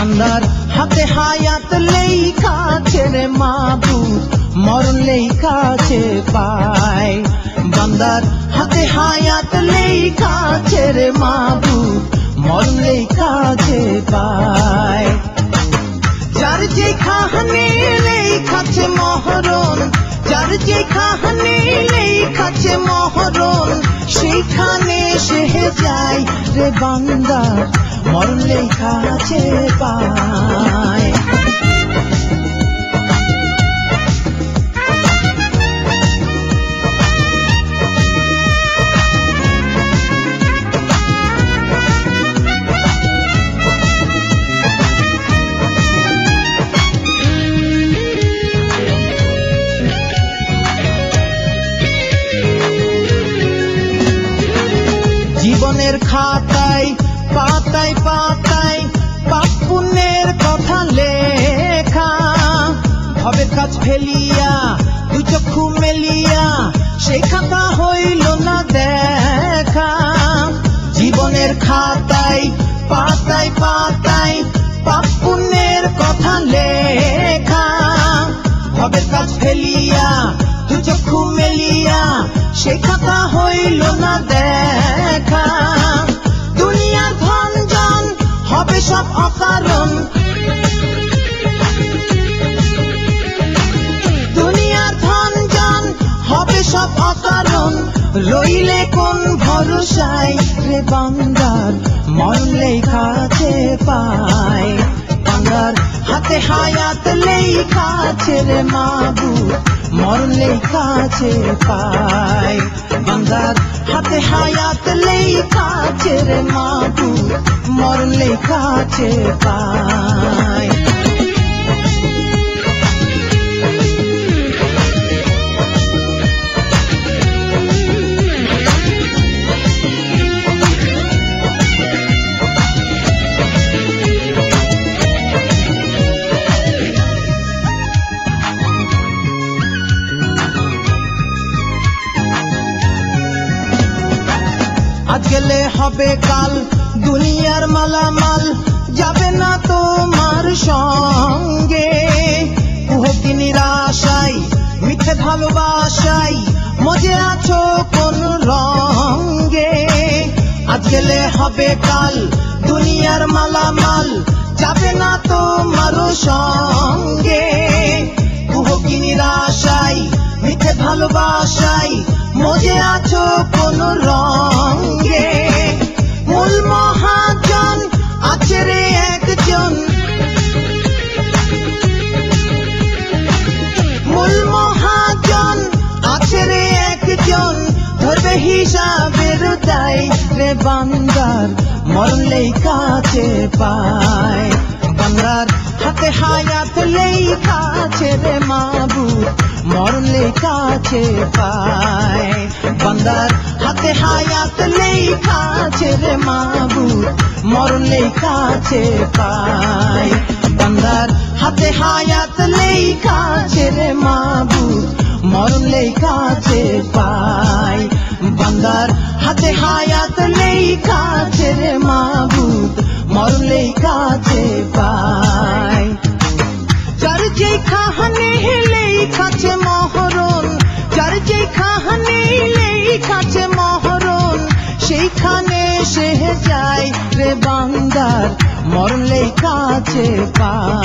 বান্দার হাতে হায়াত লেখা আছে রে মাবুদ, মরণ লেখা আছে পায়। বান্দার হাতে হায়াত লেখা আছে রে মাবুদ, মরণ লেখা আছে পায়। যার যেখানে লেখা আছে মহরণ, যার যেখানে লেখা আছে মহরণ, সেখানে সে যায় রে বান্দার, মরণ লেখা আছে পায়। জীবনের খাতায় পাতায় পাতায় পাপ পুণ্যের কথা লেখা, ভবের কাজ ফেলিয়া দুই চক্ষু মেলিয়া সেই খাতা হইল না দেখা। জীবনের খাতায় পাতায় পাতায় পাপ পুণ্যের কথা লেখা, ভবের কাজ ফেলিয়া দুই চক্ষু মেলিয়া সেই খাতা হইল না দেখা। দুনিয়ার ধন জন হবে সব অকারণ, দুনিয়ার ধন জন হবে সব অকারণ, রইলে কোন ভরসায় রে বান্দার, মরণ লেখা আছে পায়। বান্দার হাতে হায়াত লেখা আছে রে মাবুদ, মরণ লেখা আছে পায়। বান্দার হাতে হায়াত লেখা আছে রে মাবুদ, মরণ লেখা আছে পায়। আজ গেলে হবে কাল, দুনিয়ার মালামাল যাবে না তোমার সঙ্গে। কুহকি নিরাশায় মিথ্যে ভালোবাসায় মজে আছো কোন রঙ্গে। আজ গেলে হবে কাল, দুনিয়ার মালামাল যাবে না তোমার সঙ্গে। কুহকি নিরাশায় মিথ্যে ভালোবাসায় মজে আছো কোন রঙ্গে। মূল মহাজন আছে রে একজন, মূল মহাজন আছে রে একজন, ধরবে হিসাবের দায় রে বান্দার, মরণ লেখা আছে পায়। বান্দার হাতে হায়াত লেখা আছে রে মাবুদ, মরণ লেখা আছে পায়। বান্দার হাতে হায়াত লেখা আছে রে মাবুদ, মরণ লেখা আছে পায়। বান্দার হাতে হায়াত লেখা আছে রে মাবুদ, মরণ লেখা আছে পায়। বান্দার হাতে হায়াত লেখা আছে রে মাবুদ, মরণ লেখা আছে পায়। যার যেখানে লেখা আছে মহরণ, যার যেখানে লেখা আছে মহরণ, সেইখানে সে যায় রে বান্দার, মরণ লেখা আছে পায়।